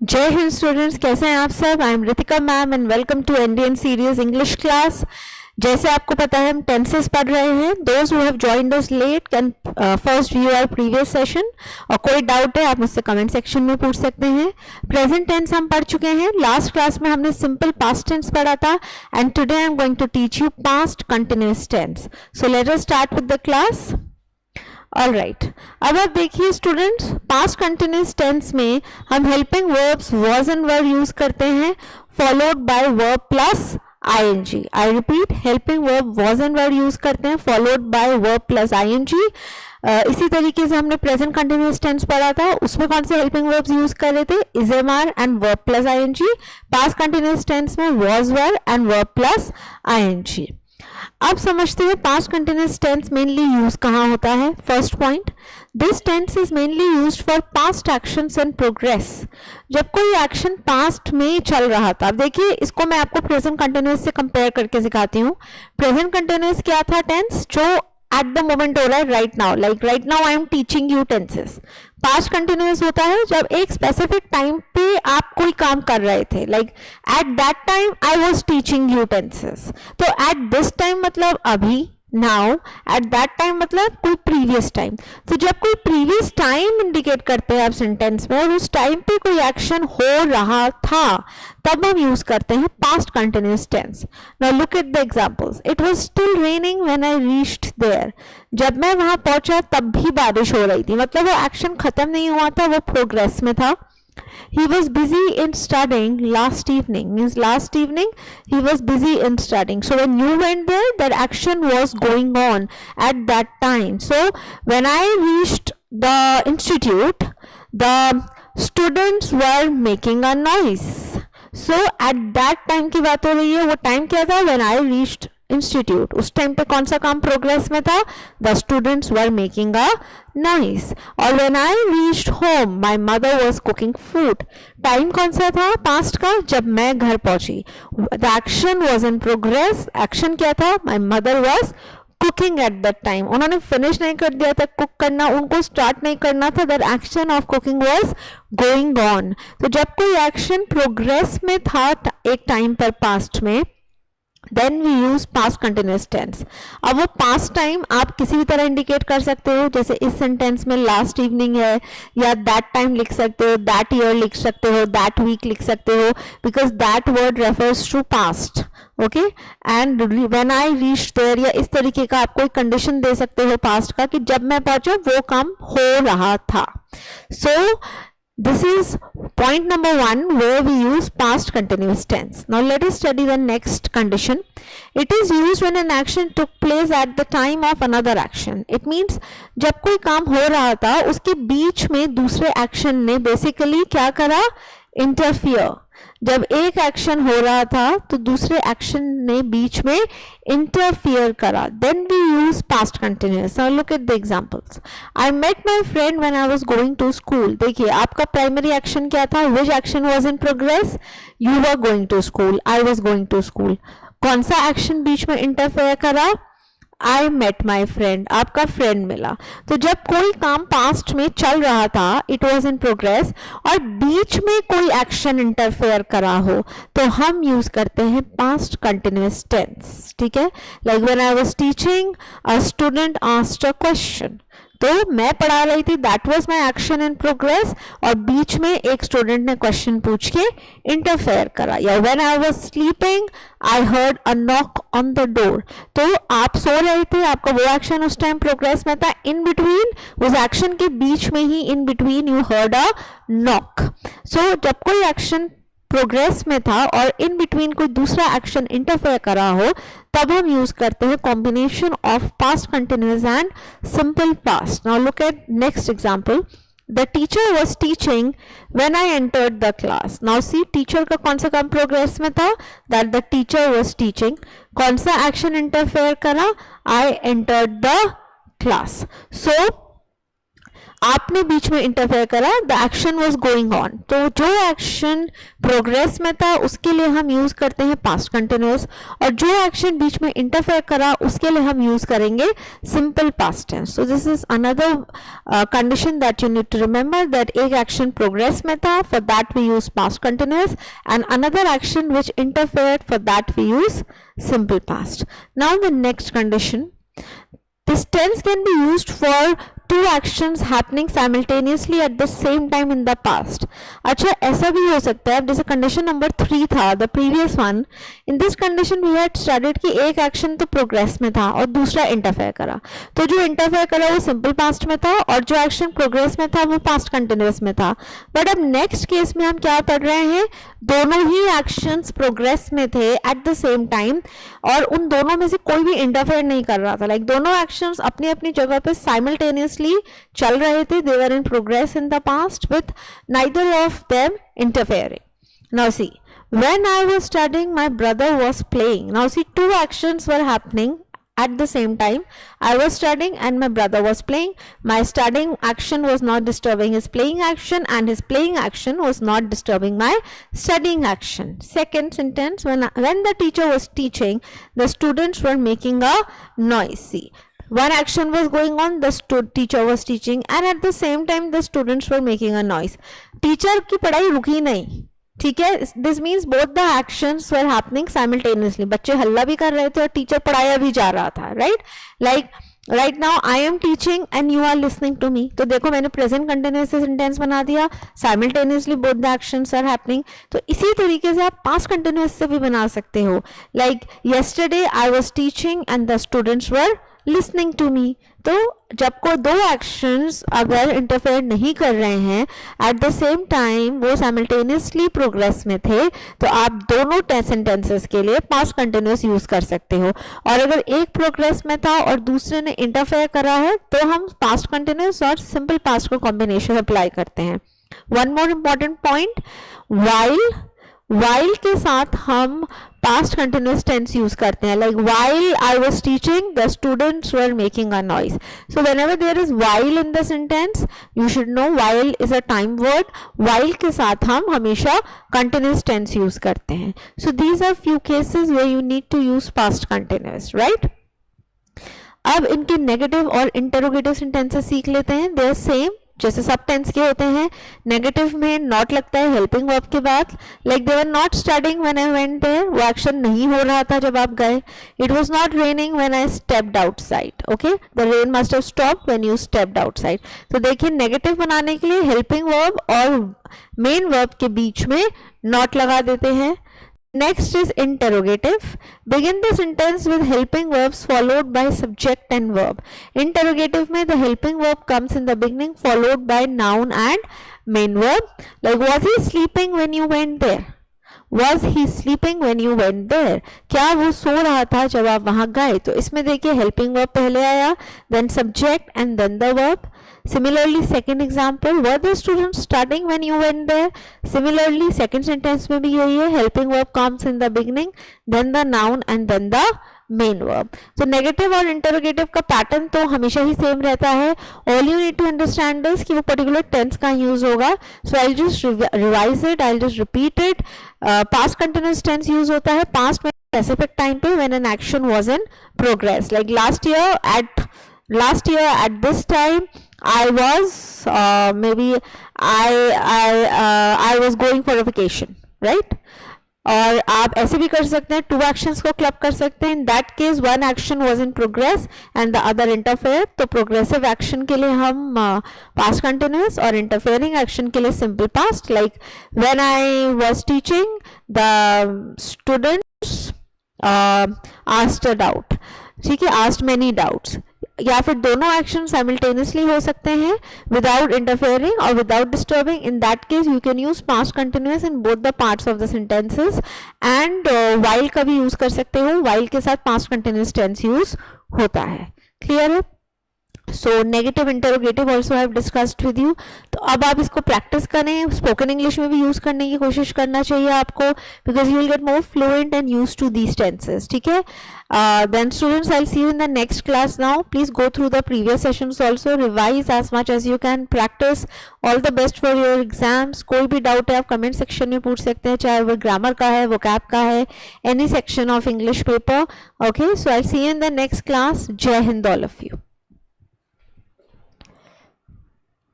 जय हिंद स्टूडेंट्स, कैसे हैं आप सब। I am Ritika ma'am and welcome to Indian series English class. जैसे आपको पता है हम टेंसेस पढ़ रहे हैं। Those who have joined us late can first view our previous session, और कोई डाउट है आप मुझसे कमेंट सेक्शन में पूछ सकते हैं। प्रेजेंट टेंस हम पढ़ चुके हैं। लास्ट क्लास में हमने सिंपल पास्ट टेंस पढ़ा था and today I am going to teach you past continuous tense. So let us start with the class. All right, अब आप देखिए स्टूडेंट्स, पास्ट कंटिन्यूअस टेंस में हम helping verbs was and were use करते हैं followed by verb plus ING. I repeat, helping verb was and were use करते हैं followed by verb plus ING. इसी तरीके से हमने प्रेजेंट कंटिन्यूअस टेंस पढ़ा था, उसमें कौन से हेल्पिंग वर्ब्स यूज कर रहे थे, is am are and verb plus ING. Past continuous tense में was were and verb plus ING. अब समझते हैं past continuous tense mainly use कहाँ होता है। First point, this tense is mainly used for past actions in progress. जब कोई action past में चल रहा था, अब देखिए इसको मैं आपको प्रेजेंट कंटिन्यूअस से कंपेयर करके सिखाती हूँ। प्रेजेंट कंटिन्यूअस क्या था टेंस, जो एट द मोमेंट हो रहा है, right now. Like right now I am teaching you tenses. Past continuous होता है जब एक स्पेसिफिक टाइम पे आप कोई काम कर रहे थे, like eight that time I was teaching you tenses. तो एट दिस टाइम मतलब अभी, नाउ, एट दैट टाइम मतलब कोई प्रीवियस टाइम। तो जब कोई प्रीवियस टाइम इंडिकेट करते हैं आप सेंटेंस में और उस टाइम पे कोई एक्शन हो रहा था, तब हम यूज करते हैं past continuous tense. Now look at the examples. It was still raining when I reached there. जब मैं वहां पहुंचा तब भी बारिश हो रही थी, मतलब वो एक्शन खत्म नहीं हुआ था, वो प्रोग्रेस में था। He was busy in studying last evening, means last evening he was busy in studying. So when you went there, that action was going on at that time. So when I reached the institute, the students were making a noise. So at that time की बात हो रही है, वो time क्या था, when I reached institute. उस time पे कौन सा काम प्रोग्रेस में था, the students were making a noise. और when I reached home my mother was cooking food. Time कौन सा था पास्ट का, जब मैं घर पहुंची। The action was in progress. Action क्या था, my mother was cooking at that time. उन्होंने फिनिश नहीं कर दिया था कुक करना, उनको स्टार्ट नहीं करना था। That action of cooking was going on. तो जब कोई एक्शन प्रोग्रेस में था एक टाइम पर पास्ट में, then we use past continuous tense. अब वो पास्ट टाइम आप किसी भी तरह इंडिकेट कर सकते हो, जैसे इस सेंटेंस में लास्ट इवनिंग है, या दैट टाइम लिख सकते हो, दैट ईयर लिख सकते हो, दैट वीक लिख सकते हो, because that word refers to past. Okay, and when I reached there, या इस तरीके का आप कोई कंडीशन दे सकते हो पास्ट का कि जब मैं पहुंचा वो काम हो रहा था। सो this is point number 1 where we use past continuous tense. Now let us study the next condition. It is used when an action took place at the time of another action. It means जब कोई काम हो रहा था उसके बीच में दूसरे action ने बेसिकली क्या करा, इंटरफियर। जब एक एक्शन हो रहा था तो दूसरे एक्शन ने बीच में इंटरफियर करा, then we use past continuous. Now look at the examples. I met my friend when I was going to school. देखिए आपका प्राइमरी एक्शन क्या था, which action was in progress, you were going to school, I was going to school. कौन सा action बीच में interfere करा, I met my friend, आपका फ्रेंड मिला। तो जब कोई काम पास्ट में चल रहा था, इट वॉज इन प्रोग्रेस, और बीच में कोई एक्शन इंटरफेयर करा हो, तो हम यूज करते हैं पास्ट कंटिन्यूअस टेंस। ठीक है, like when I was teaching a student asked a question. तो मैं पढ़ा रही थी, that was my action in progress, और बीच में एक स्टूडेंट ने क्वेश्चन पूछ के इंटरफेयर करा। या when I was sleeping I heard a knock on the door. तो आप सो रहे थे, आपका वो एक्शन उस टाइम प्रोग्रेस में था, इन बिटवीन उस एक्शन के बीच में ही in between you heard a knock. So जब कोई एक्शन प्रोग्रेस में था और इन बिटवीन कोई दूसरा एक्शन इंटरफेयर करा हो, तब हम यूज करते हैं combination of past continuous and simple past. Now look eight next example. The teacher was teaching when I entered the class. Now see, teacher का कौन सा काम प्रोग्रेस में था, that the teacher was teaching. कौन सा एक्शन इंटरफेयर करा, I entered the class. सो आपने बीच में इंटरफेयर करा, the action was going on, तो जो एक्शन प्रोग्रेस में था उसके लिए हम यूज करते हैं पास्ट कंटिन्यूअस, और जो एक्शन बीच में इंटरफेयर करा उसके लिए हम यूज करेंगे simple past tense. So this is another condition that you need to remember, that एक एक्शन प्रोग्रेस में था, for that we use past continuous, and another action which interfered, for that we use simple past. Now the next condition, this tense can be used for two actions happening simultaneously at the same time in the past. अच्छा, ऐसा भी हो सकता है, जैसे condition number 3 था, the previous one. In this condition we had studied कि एक एक्शन तो प्रोग्रेस में था और दूसरा इंटरफेयर करा, तो जो इंटरफेयर करा वो सिंपल पास्ट में था और जो एक्शन प्रोग्रेस में था वो पास्ट कंटिन्यूअस में था. बट अब नेक्स्ट केस में हम क्या पढ़ रहे हैं, दोनों ही एक्शंस प्रोग्रेस में थे एट द सेम टाइम, और उन दोनों में से कोई भी इंटरफेयर नहीं कर रहा था. लाइक दोनों एक्शंस अपनी अपनी जगह पे साइमल्टेनियसली चल रहे थे. they were in progress in the past with neither of them interfering. Now see, when I was studying, my brother was playing. Now see, two actions were happening at the same time. I was studying and my brother was playing. My studying action was not disturbing his playing action, and his playing action was not disturbing my studying action. Second sentence, when the teacher was teaching, the students were making a noise. See, one action was going on, the teacher was teaching, and at the same time the students were making a noise. Teacher की पढ़ाई रुकी नहीं, ठीक है. This means both the actions were happening simultaneously. बच्चे हल्ला भी कर रहे थे और टीचर पढ़ाया भी जा रहा था, right. Like right now I am teaching and you are listening to me. तो देखो मैंने प्रेजेंट कंटिन्यूअस से सेंटेंस बना दिया, simultaneously both the actions are happening. तो इसी तरीके से आप पास्ट कंटिन्यूअस से भी बना सकते हो. Like yesterday I was teaching and the students were listening to me. तो जब को दो एक्शंस अगर इंटरफेयर नहीं कर रहे हैं एट द सेम टाइम, वो साइमल्टेनियसली प्रोग्रेस में थे, तो आप दोनों सेंटेंसेस के लिए पास्ट कंटिन्यूअस यूज कर सकते हो. और अगर एक प्रोग्रेस में था और दूसरे ने इंटरफेयर करा है तो हम पास्ट कंटिन्यूअस और सिंपल पास्ट को कॉम्बिनेशन अप्लाई करते हैं. One more important point, while के साथ हम past continuous tense use करते हैं. Like while I was teaching, the students were making a noise. So whenever there is while in the sentence, you should know while is a time word. While के साथ हम हमेशा continuous tense use करते हैं. So these are few cases where you need to use past continuous, right? अब इनके negative और interrogative sentences सीख लेते हैं. दे आर सेम जैसे सब टेंस के होते हैं. नेगेटिव में नॉट लगता है हेल्पिंग वर्ब के बाद. Like they were not studying when I went there, वो एक्शन नहीं हो रहा था जब आप गए. It was not raining when I stepped outside. Okay, the rain must have stopped when you stepped outside. तो देखिए नेगेटिव बनाने के लिए हेल्पिंग वर्ब और मेन वर्ब के बीच में नॉट लगा देते हैं. Next is interrogative. Begin the sentence with helping verbs followed by subject and verb. Interrogative में the helping verb comes in the beginning followed by noun and main verb. Like was he sleeping when you went there? Was he sleeping when you went there? क्या वो सो रहा था जब आप वहां गए? तो इसमें देखिए helping verb पहले आया, then subject and then the verb. Similarly, second example, were the students studying when you went there? Similarly, second sentence में भी यही है, helping verb comes in the beginning, then the noun and then the main verb. So negative और interrogative का pattern तो हमेशा ही same रहता है. All you need to understand is कि वो particular tense का use होगा. So I'll just revise it, I'll just repeat it. Past continuous tense use होता है past में specific time पे when an action was in progress. Like last year at this time I was maybe I was going for a vacation, right? और आप ऐसे भी कर सकते हैं, टू एक्शंस को क्लब कर सकते हैं. In that case one action was in progress and the other interfere. तो प्रोग्रेसिव एक्शन के लिए हम पास्ट कंटिन्यूअस और इंटरफेयरिंग एक्शन के लिए simple past. Like when I was teaching the students asked a doubt. ठीक है, आस्क्ड मेनी डाउट्स. या फिर दोनों एक्शन साइमल्टेनियसली हो सकते हैं विदाउट इंटरफेयरिंग और without disturbing. In that case you can use past continuous in both the parts of the sentences. And while का भी यूज कर सकते हो, वाइल के साथ पास्ट कंटिन्यूअस टेंस यूज होता है. क्लियर है? So negative interrogative also have discussed with you. तो अब आप इसको प्रैक्टिस करें, स्पोकन इंग्लिश में भी यूज करने की कोशिश करना चाहिए आपको, because you will get more fluent and use to these tenses. ठीक है. Then students, I'll see you in the next class now. Please go through the previous sessions also, revise as much as you can, practice. All the best for your exams. कोई भी doubt है आप comment section में पूछ सकते हैं, चाहे वो ग्रामर का है, vocab का है, any section of English paper. Okay, so I'll see you in the next class. Jai Hind all of you.